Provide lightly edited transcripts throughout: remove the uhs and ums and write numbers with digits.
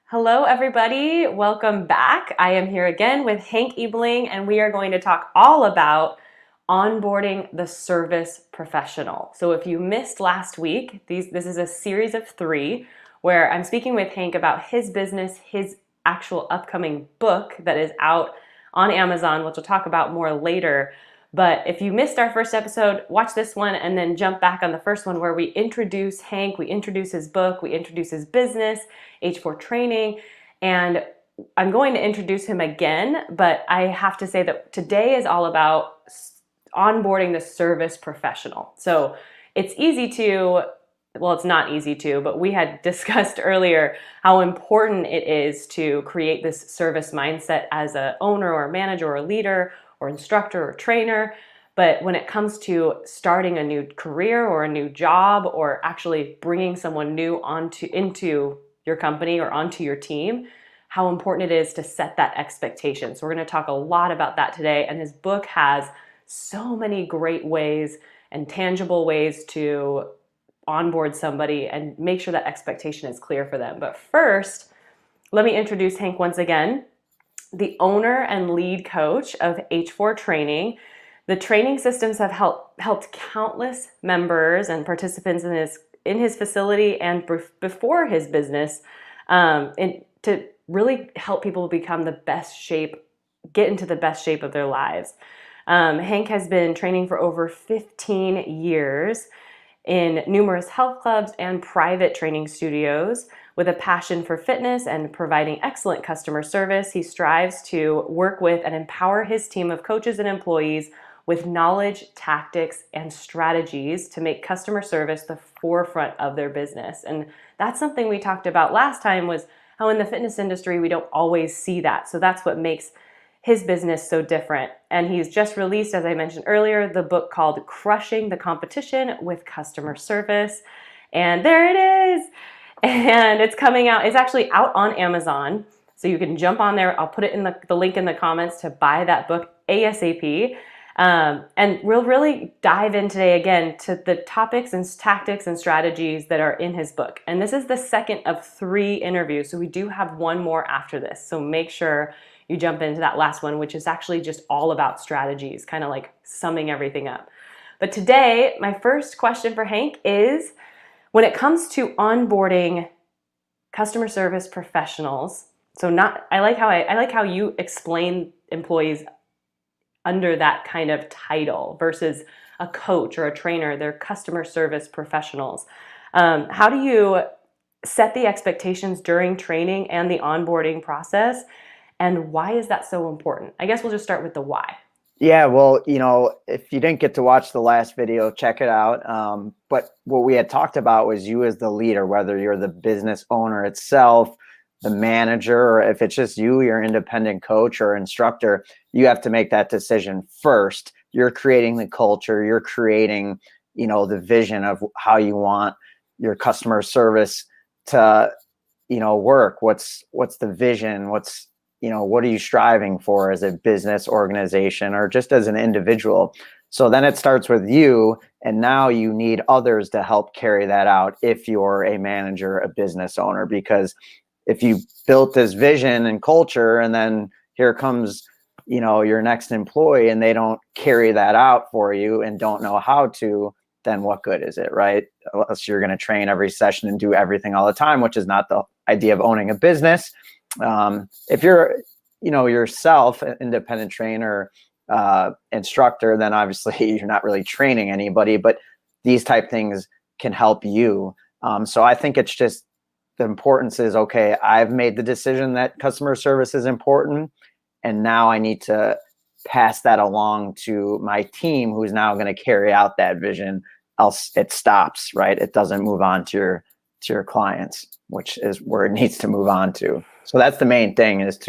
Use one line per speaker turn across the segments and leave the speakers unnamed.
Hello, everybody. Welcome back. I am here again with Hank Ebeling, and we are going to talk all about onboarding the service professional. So if you missed last week, this is a series of 3 where I'm speaking with Hank about his business, his actual upcoming book that is out on Amazon, which we'll talk about more later. But if you missed our first episode, watch this one and then jump back on the first one where we introduce Hank, we introduce his book, we introduce his business, H4 training, and I'm going to introduce him again, but I have to say that today is all about onboarding the service professional. So it's easy to, well, it's not easy to, but we had discussed earlier how important it is to create this service mindset as an owner or a manager or a leader or instructor or trainer. But when it comes to starting a new career or a new job or actually bringing someone new into your company or onto your team, how important it is to set that expectation. So we're going to talk a lot about that today. And his book has so many great ways and tangible ways to onboard somebody and make sure that expectation is clear for them. But first, let me introduce Hank once again, the owner and lead coach of H4 Training. The training systems have helped countless members and participants in his facility and before his business, and to really help people become the best shape, get into the best shape of their lives. Hank has been training for over 15 years in numerous health clubs and private training studios. With a passion for fitness and providing excellent customer service, he strives to work with and empower his team of coaches and employees with knowledge, tactics, and strategies to make customer service the forefront of their business. And that's something we talked about last time, was how in the fitness industry, we don't always see that. So that's what makes his business so different. And he's just released, as I mentioned earlier, the book called Crushing the Competition with Customer Service. And there it is. And it's coming out. It's actually out on Amazon. So you can jump on there. I'll put it in the link in the comments to buy that book ASAP. And we'll really dive in today again to the topics and tactics and strategies that are in his book. And this is the second of 3 interviews. So we do have one more after this. So make sure you jump into that last one, which is actually just all about strategies, kind of like summing everything up. But today, my first question for Hank is, when it comes to onboarding customer service professionals, I like how you explain employees under that kind of title versus a coach or a trainer. They're customer service professionals. How do you set the expectations during training and the onboarding process? And why is that so important? I guess we'll just start with the why.
Yeah, well, if you didn't get to watch the last video, check it out. But what we had talked about was you as the leader, whether you're the business owner itself, the manager, or if it's just you, your independent coach or instructor, you have to make that decision first. You're creating the culture, you're creating, the vision of how you want your customer service to, work. What's the vision? What are you striving for as a business organization or just as an individual? So then it starts with you, and now you need others to help carry that out if you're a manager, a business owner, because if you built this vision and culture and then here comes, your next employee and they don't carry that out for you and don't know how to, then what good is it, right? Unless you're going to train every session and do everything all the time, which is not the idea of owning a business. If you're, yourself, an independent trainer, instructor, then obviously you're not really training anybody, but these type things can help you. So I think it's just the importance is, okay, I've made the decision that customer service is important, and now I need to pass that along to my team, who's now going to carry out that vision. Else it stops, right? It doesn't move on to your clients, which is where it needs to move on to. So that's the main thing, is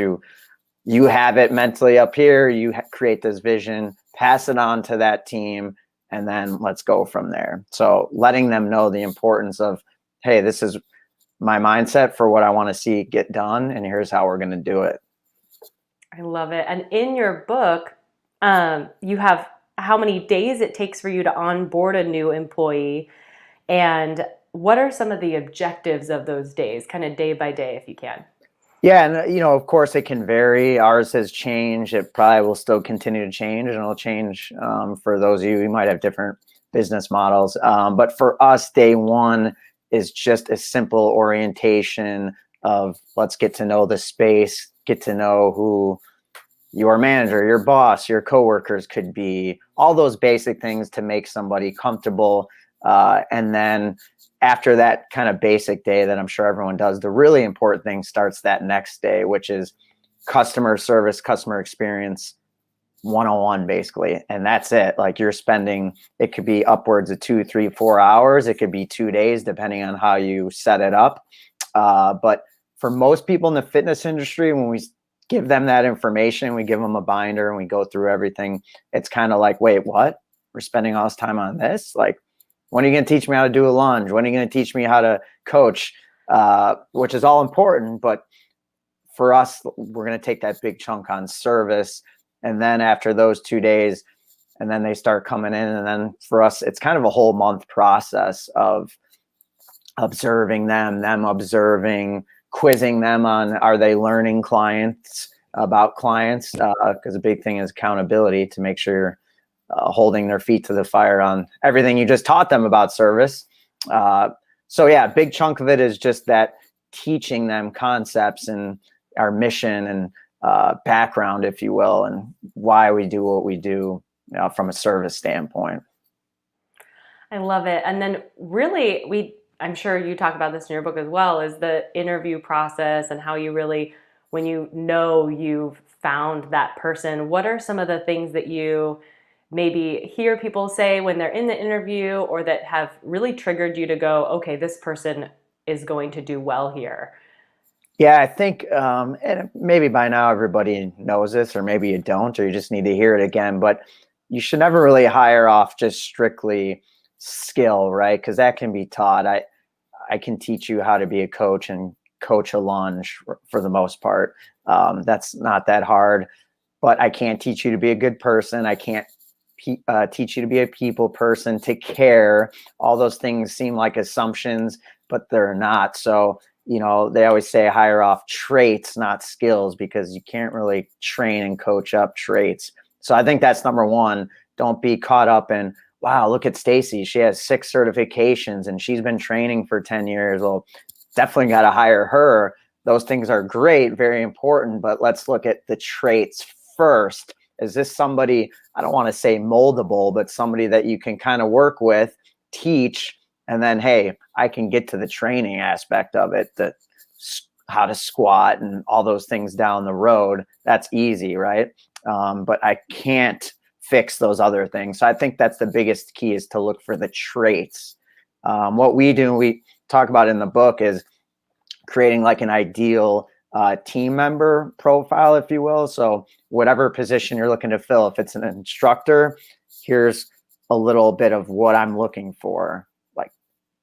you have it mentally up here, you create this vision, pass it on to that team, and then let's go from there. So letting them know the importance of, hey, this is my mindset for what I want to see get done, and here's how we're going to do it.
I love it. And in your book, you have how many days it takes for you to onboard a new employee, and what are some of the objectives of those days, kind of day by day, if you can?
Yeah, and of course, it can vary. Ours has changed. It probably will still continue to change, and it'll change for those of you who might have different business models. But for us, day one is just a simple orientation of let's get to know the space, get to know who your manager, your boss, your coworkers could be, all those basic things to make somebody comfortable. And then after that kind of basic day that I'm sure everyone does, the really important thing starts that next day, which is customer service, customer experience 101 basically. And that's it. Like you're spending, it could be upwards of 2, 3, 4 hours. It could be 2 days, depending on how you set it up. But for most people in the fitness industry, when we give them that information, we give them a binder and we go through everything, it's kind of like, wait, what? We're spending all this time on this? Like, when are you going to teach me how to do a lunge? When are you going to teach me how to coach? Which is all important, but for us, we're going to take that big chunk on service. And then after those 2 days, and then they start coming in. And then for us, it's kind of a whole month process of observing them observing, quizzing them on, are they learning clients about clients? Because a big thing is accountability, to make sure you're holding their feet to the fire on everything you just taught them about service. So yeah, a big chunk of it is just that, teaching them concepts and our mission and background, if you will, and why we do what we do from a service standpoint.
I love it. And then really I'm sure you talk about this in your book as well, is the interview process and how you really, when you know you've found that person, what are some of the things that you maybe hear people say when they're in the interview, or that have really triggered you to go, okay, this person is going to do well here?
Yeah, I think, and maybe by now everybody knows this, or maybe you don't, or you just need to hear it again, but you should never really hire off just strictly skill, right? Because that can be taught. I can teach you how to be a coach and coach a lunge for the most part. That's not that hard, but I can't teach you to be a good person. I can't teach you to be a people person, to care. All those things seem like assumptions, but they're not. So, they always say hire off traits, not skills, because you can't really train and coach up traits. So I think that's number one. Don't be caught up in, wow, look at Stacy. She has 6 certifications and she's been training for 10 years. Well, definitely got to hire her. Those things are great, very important, but let's look at the traits first. Is this somebody, I don't want to say moldable, but somebody that you can kind of work with, teach, and then, hey, I can get to the training aspect of it, how to squat and all those things down the road. That's easy, right? But I can't fix those other things. So I think that's the biggest key, is to look for the traits. What we do, we talk about in the book, is creating like an ideal team member profile, if you will. So whatever position you're looking to fill, if it's an instructor, here's a little bit of what I'm looking for. Like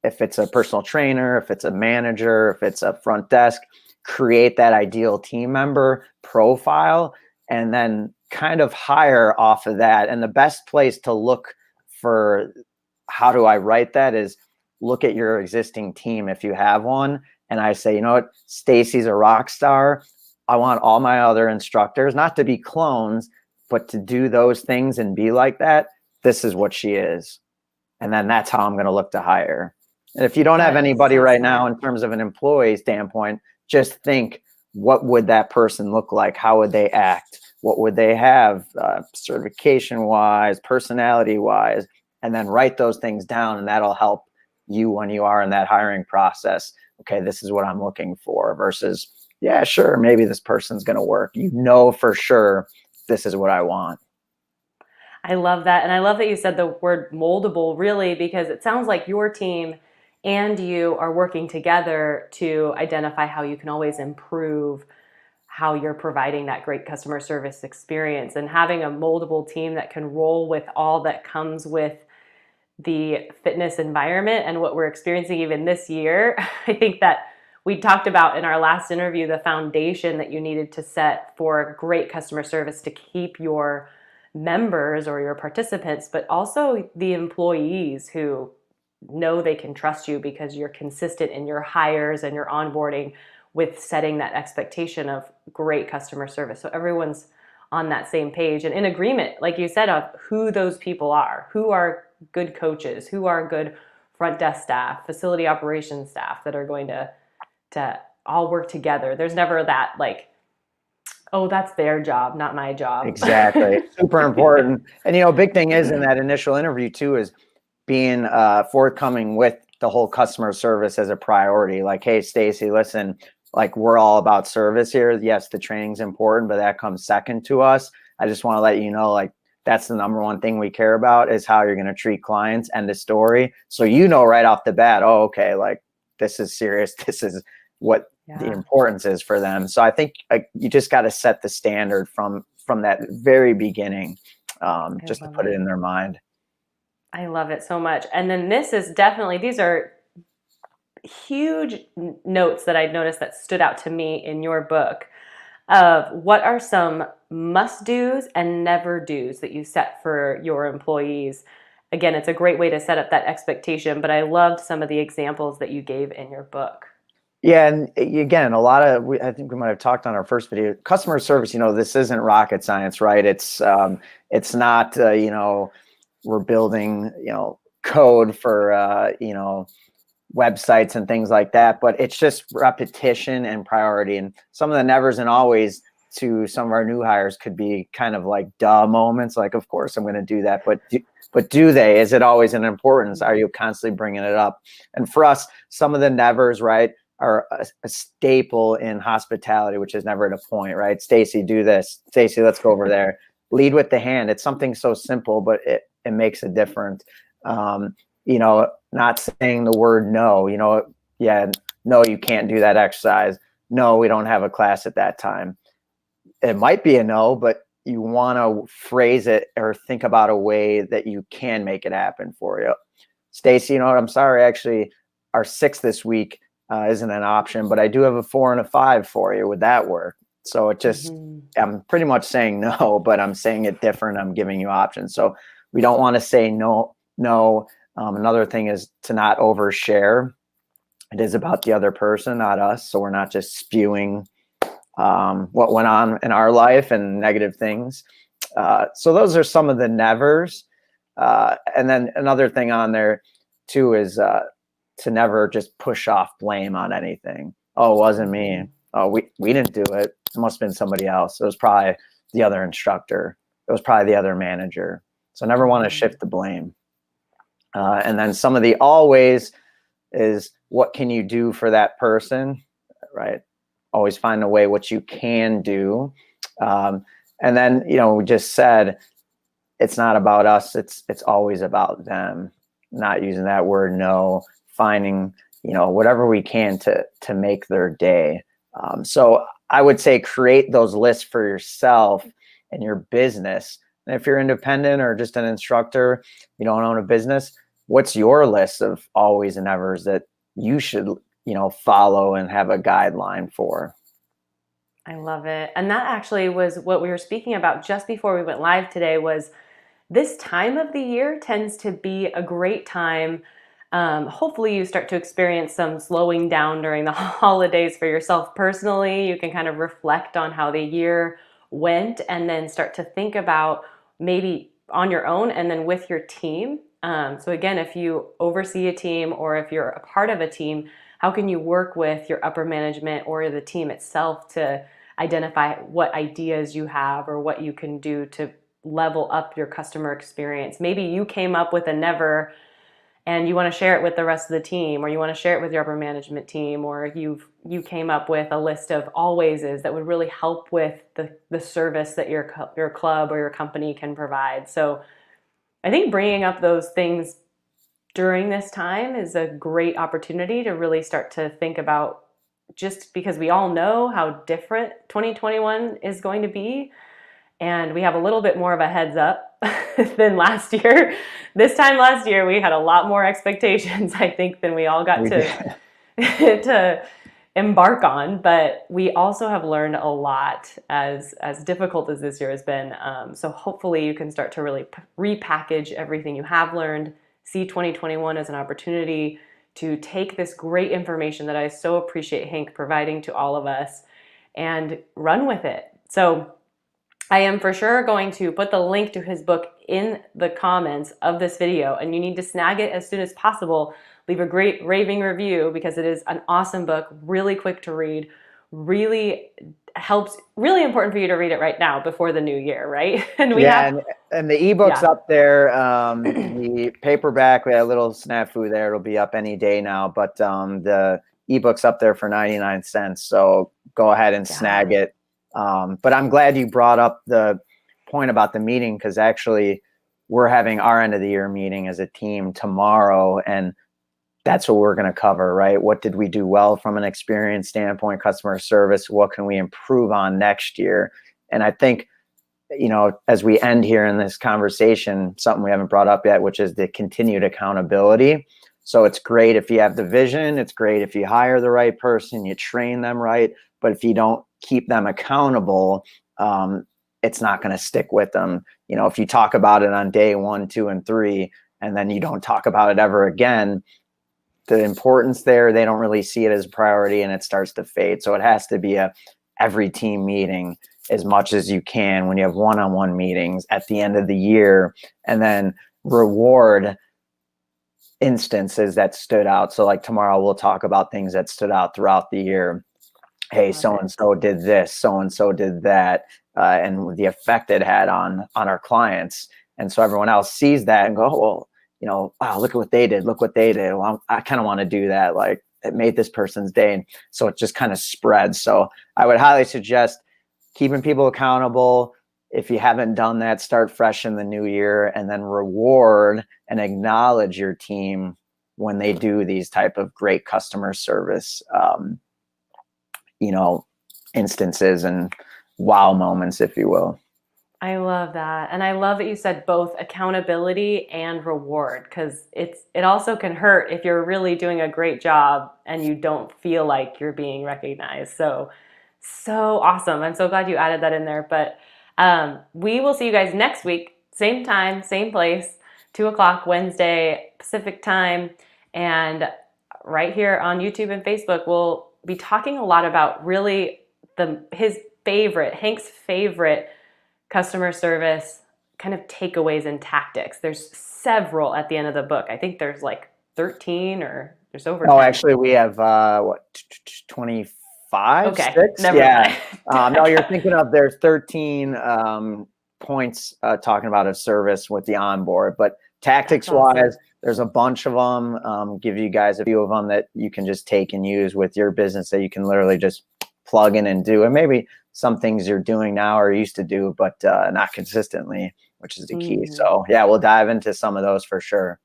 if it's a personal trainer, if it's a manager, if it's a front desk, create that ideal team member profile and then kind of hire off of that. And the best place to look for how do I write that is look at your existing team if you have one. And I say, you know what, Stacy's a rock star. I want all my other instructors not to be clones, but to do those things and be like that. This is what she is. And then that's how I'm going to look to hire. And if you don't have
That is
anybody
so
right now
smart.
in terms of an employee standpoint, just think, what would that person look like? How would they act? What would they have certification wise, personality wise? And then write those things down, and that'll help you when you are in that hiring process. Okay, this is what I'm looking for, versus, yeah, sure, maybe this person's going to work. For sure, this is what I want.
I love that. And I love that you said the word moldable, really, because it sounds like your team and you are working together to identify how you can always improve how you're providing that great customer service experience, and having a moldable team that can roll with all that comes with the fitness environment and what we're experiencing even this year. I think that we talked about in our last interview the foundation that you needed to set for great customer service to keep your members or your participants, but also the employees who know they can trust you because you're consistent in your hires and your onboarding. with setting that expectation of great customer service. So everyone's on that same page and in agreement, like you said, of who those people are, who are good coaches, who are good front desk staff, facility operations staff that are going to all work together. There's never that like, oh, that's their job, not my job.
Exactly. Super important. And, a big thing is in that initial interview too, is being forthcoming with the whole customer service as a priority. Like, hey, Stacy, listen, like we're all about service here. Yes, the training's important, but that comes second to us. I just want to let you know, like, that's the number one thing we care about is how you're going to treat clients. End of story. So right off the bat, oh, okay, like this is serious. This is what the importance is for them. So I think you just got to set the standard from that very beginning, just to put it in their mind.
I love it so much. And then this is definitely, these are huge notes that I noticed that stood out to me in your book of what are some must-dos and never-dos that you set for your employees. Again, it's a great way to set up that expectation, but I loved some of the examples that you gave in your book.
Yeah, and again, I think we might have talked on our first video, customer service, this isn't rocket science, right? It's not, we're building, code for, websites and things like that, but it's just repetition and priority. And some of the nevers and always to some of our new hires could be kind of like duh moments. Like, of course I'm going to do that, but do they, is it always an importance? Are you constantly bringing it up? And for us, some of the nevers, right, are a staple in hospitality, which is never at a point, right? Stacy, do this. Stacy, let's go over there. Lead with the hand. It's something so simple, but it makes a difference. Not saying the word no, yeah, no, you can't do that exercise. No, we don't have a class at that time. It might be a no, but you want to phrase it or think about a way that you can make it happen for you. Stacy, I'm sorry, actually, our 6 this week isn't an option, but I do have a 4 and a 5 for you. Would that work? So it just, I'm pretty much saying no, but I'm saying it different. I'm giving you options. So we don't want to say no. Another thing is to not overshare. It is about the other person, not us. So we're not just spewing what went on in our life and negative things. So those are some of the nevers. And then another thing on there too is to never just push off blame on anything. Oh, it wasn't me. Oh, we didn't do it. It must have been somebody else. It was probably the other instructor. It was probably the other manager. So never want to shift the blame. And then some of the always is what can you do for that person, right? Always find a way what you can do. And then, we just said, it's not about us. It's always about them. Not using that word no, finding, whatever we can to make their day. So I would say create those lists for yourself and your business. And if you're independent or just an instructor, you don't own a business, what's your list of always and nevers that you should, follow and have a guideline for?
I love it. And that actually was what we were speaking about just before we went live today. Was this time of the year tends to be a great time. Hopefully you start to experience some slowing down during the holidays for yourself personally. You can kind of reflect on how the year went and then start to think about maybe on your own and then with your team. So again, if you oversee a team or if you're a part of a team, how can you work with your upper management or the team itself to identify what ideas you have or what you can do to level up your customer experience? Maybe you came up with a never and you want to share it with the rest of the team, or you want to share it with your upper management team, or you came up with a list of alwayses that would really help with the service that your club or your company can provide. So I think bringing up those things during this time is a great opportunity to really start to think about, just because we all know how different 2021 is going to be. And we have a little bit more of a heads up than last year. This time last year, we had a lot more expectations, I think, than we all got to embark on. But we also have learned a lot as difficult as this year has been. So hopefully you can start to really repackage everything you have learned, see 2021 as an opportunity to take this great information that I so appreciate Hank providing to all of us and run with it. So I am for sure going to put the link to his book in the comments of this video, and you need to snag it as soon as possible. Leave a great raving review because it is an awesome book, really quick to read, really helps, really important for you to read it right now before the new year, right? And we
Yeah,
have,
and the ebook's
yeah,
up there. The paperback, we had a little snafu there. It'll be up any day now, but the ebook's up there for 99 cents. So go ahead and snag
yeah,
it. But I'm glad you brought up the point about the meeting, because actually we're having our end of the year meeting as a team tomorrow, and that's what we're going to cover, right? What did we do well from an experience standpoint, customer service? What can we improve on next year? And I think, as we end here in this conversation, something we haven't brought up yet, which is the continued accountability. So it's great if you have the vision, it's great if you hire the right person, you train them right, but if you don't keep them accountable, it's not going to stick with them. If you talk about it on day 1, 2, and 3, and then you don't talk about it ever again, the importance there, they don't really see it as a priority, and it starts to fade. So it has to be every team meeting as much as you can, when you have one-on-one meetings at the end of the year, and then reward instances that stood out. So like tomorrow we'll talk about things that stood out throughout the year. Hey,
love
so and
it.
so did this, so and so did that, and the effect it had on our clients. And so everyone else sees that and go, oh, well, wow, look at what they did. Look what they did. Well, I kind of want to do that. Like, it made this person's day. And so it just kind of spreads. So I would highly suggest keeping people accountable. If you haven't done that, start fresh in the new year, and then reward and acknowledge your team when they do these type of great customer service, instances and wow moments, if you will.
I love that. And I love that you said both accountability and reward, because it also can hurt if you're really doing a great job and you don't feel like you're being recognized. So awesome. I'm so glad you added that in there. But we will see you guys next week, same time, same place, 2 o'clock Wednesday Pacific time. And right here on YouTube and Facebook, we'll be talking a lot about really Hank's favorite customer service kind of takeaways and tactics. There's several at the end of the book. I think there's like 13, or there's over
No,
10.
actually, we have 25,
Okay,
6?
never
Yeah.
mind.
No, you're thinking of, there's 13 points talking about a service with the onboard, but
That's
tactics
awesome.
wise, there's a bunch of them. Give you guys a few of them that you can just take and use with your business, that you can literally just plug in and do. And maybe some things you're doing now or used to do, but not consistently, which is the key.
Mhm.
So yeah, we'll dive into some of those for sure.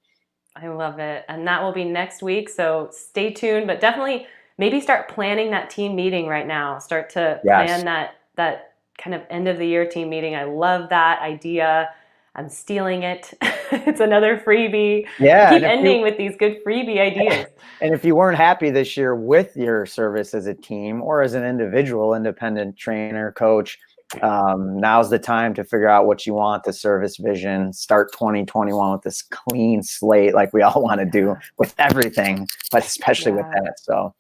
I love it. And that will be next week. So stay tuned, but definitely maybe start planning that team meeting right now. Start to
Yes.
plan that kind of end of the year team meeting. I love that idea. I'm stealing it. It's another freebie. We
Yeah.
keep ending with these good freebie ideas.
And if you weren't happy this year with your service as a team or as an individual independent trainer, coach, now's the time to figure out what you want, the service vision. Start 2021 with this clean slate, like we all want to do with everything, but especially with
Yeah.
that. So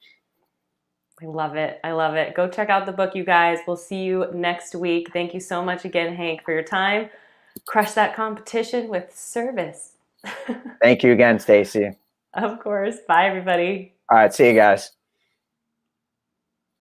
I love it. I love it. Go check out the book, you guys. We'll see you next week. Thank you so much again, Hank, for your time. Crush that competition with service.
thank you again, Stacy.
Of course. Bye, everybody.
All right. See you guys.